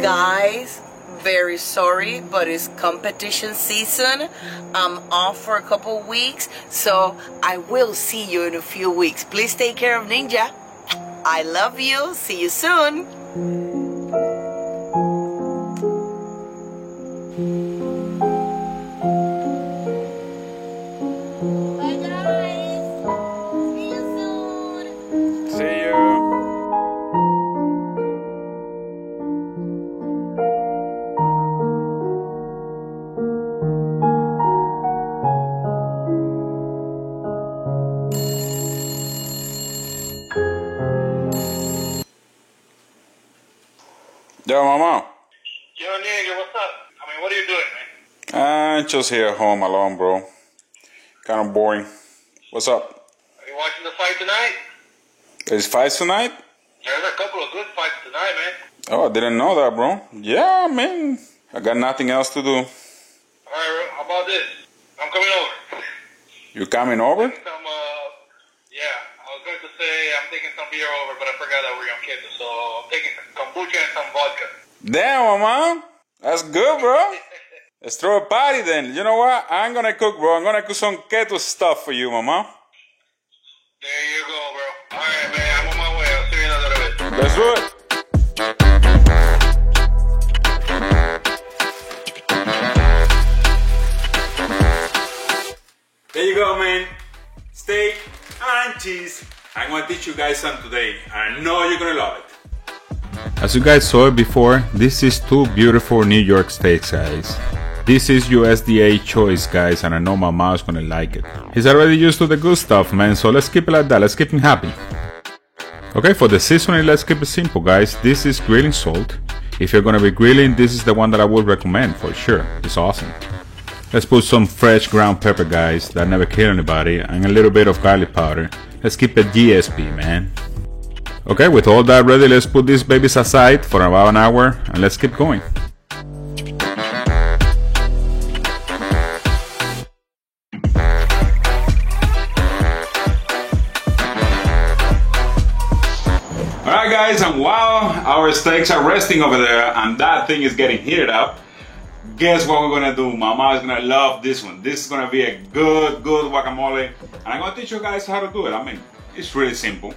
Guys, very sorry, but it's competition season. I'm off for a couple weeks, so I will see you in a few weeks. Please take care of Ninja. I love you. See you soon. Bye guys. See you soon. See you. Yo, mama. Yo, Ninja, what's up? I mean, what are you doing, man? Just here at home alone, bro. Kind of boring. What's up? Are you watching the fight tonight? There's fights tonight? There's a couple of good fights tonight, man. Oh, I didn't know that, bro. Yeah, man. I got nothing else to do. All right, how about this? I'm coming over. You coming over? Yeah, I was going to say I'm taking some beer over, but I forgot that we're young kids, so I'm taking some kombucha and some vodka. Damn, mama. That's good, bro. Let's throw a party then. You know what? I'm gonna cook, bro. I'm gonna cook some keto stuff for you, mama. There you go, bro. All right, man. I'm on my way. I'll see you in a little bit. Let's do it. There you go, man. Steak and cheese. I'm gonna teach you guys some today. I know you're gonna love it. As you guys saw it before, this is two beautiful New York steaks, guys. This is USDA choice, guys, and I know my mom's gonna like it. He's already used to the good stuff, man, so let's keep it like that. Let's keep him happy. Okay, for the seasoning, let's keep it simple, guys. This is grilling salt. If you're gonna be grilling, this is the one that I would recommend for sure. It's awesome. Let's put some fresh ground pepper, guys, that never kill anybody, and a little bit of garlic powder. Let's keep it GSP, man. Okay, with all that ready, let's put these babies aside for about an hour, and let's keep going. Alright guys, and while our steaks are resting over there and that thing is getting heated up, guess what we're gonna do? Mama is gonna love this one. This is gonna be a good guacamole, and I'm gonna teach you guys how to do it. I mean, it's really simple.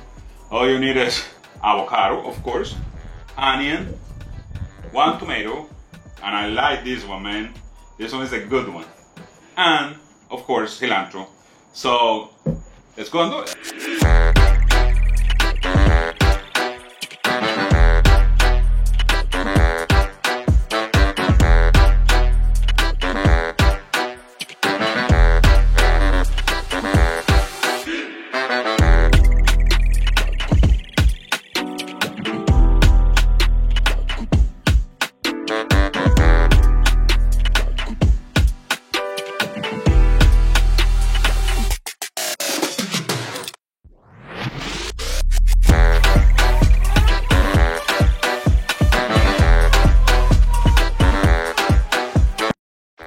All you need is avocado, of course, onion, 1 tomato, and I like this one, man. This one is a good one. And, of course, cilantro. So, let's go and do it.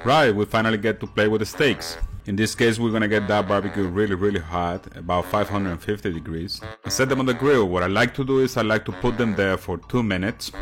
Right, we finally get to play with the steaks. In this case, we're gonna get that barbecue really hot, about 550 degrees, and set them on the grill. What I like to do is I like to put them there for 2 minutes.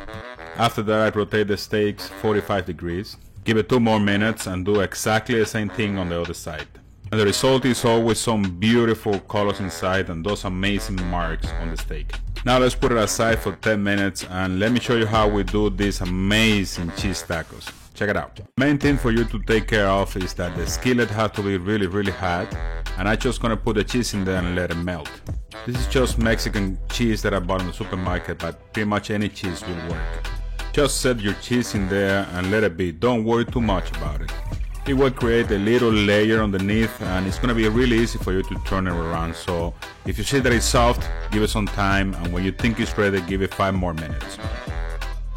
After that, I rotate the steaks 45 degrees, give it 2 more minutes, and do exactly the same thing on the other side. And the result is always some beautiful colors inside and those amazing marks on the steak. Now let's put it aside for 10 minutes and let me show you how we do these amazing cheese tacos. Check it out. Main thing for you to take care of is that the skillet has to be really hot, and I'm just gonna put the cheese in there and let it melt. This is just Mexican cheese that I bought in the supermarket, but pretty much any cheese will work. Just set your cheese in there and let it be. Don't worry too much about it. It will create a little layer underneath and it's gonna be really easy for you to turn it around. So if you see that it's soft, give it some time, and when you think it's ready, give it 5 more minutes.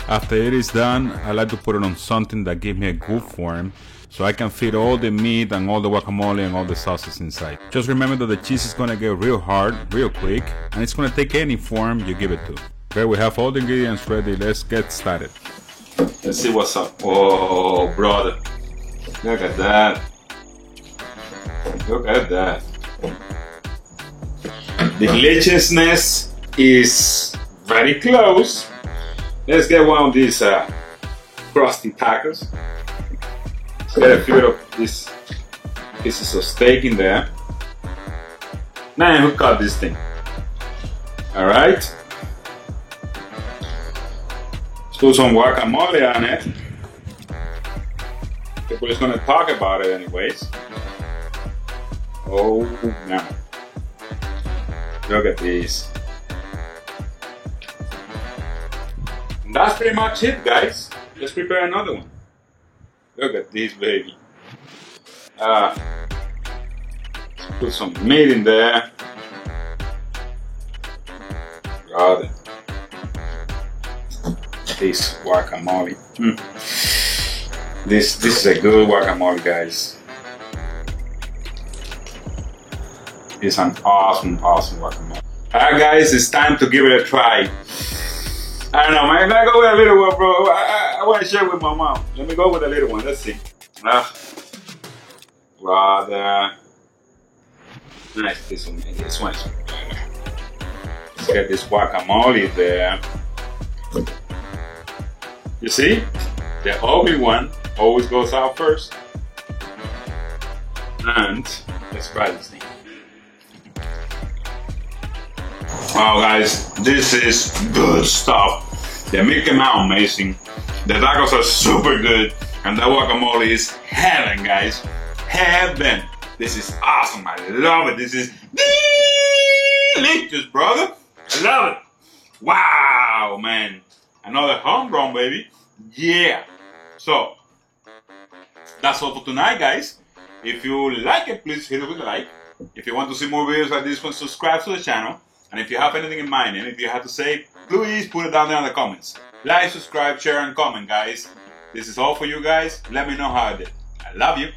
After it is done, I like to put it on something that gives me a good form so I can fit all the meat and all the guacamole and all the sauces inside. Just remember that the cheese is gonna get real hard, real quick, and it's gonna take any form you give it to. Okay, we have all the ingredients ready. Let's get started. Let's see what's up. Oh, brother. Look at that. Look at that. The deliciousness is very close. Let's get one of these crusty tacos. Let's get a few of these pieces of steak in there. Man, who cut this thing? Alright. Let's put some guacamole on it. People is gonna talk about it anyways. Oh no. Look at these. And that's pretty much it, guys. Let's prepare another one. Look at this baby. Put some meat in there. God. This guacamole. This is a good guacamole, guys. It's an awesome guacamole. Alright guys, it's time to give it a try. I don't know, man. Let me go with a little one, bro. I want to share with my mom. Let me go with a little one. Let's see. Rather nice. This one is better. Let's get this guacamole there. You see? The ugly one always goes out first. And let's try this thing. Wow, guys, this is good stuff. They make them out amazing. The tacos are super good, and the guacamole is heaven, guys. Heaven. This is awesome. I love it. This is delicious, brother. I love it. Wow, man. Another home run, baby. Yeah. So, that's all for tonight, guys. If you like it, please hit it with a like. If you want to see more videos like this one, subscribe to the channel. And if you have anything in mind, anything you have to say, please put it down there in the comments. Like, subscribe, share, and comment, guys. This is all for you guys. Let me know how I did. I love you.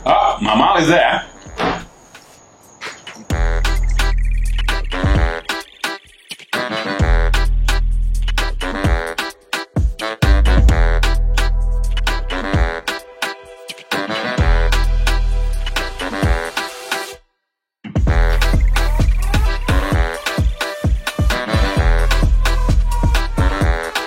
Oh, my mom is there.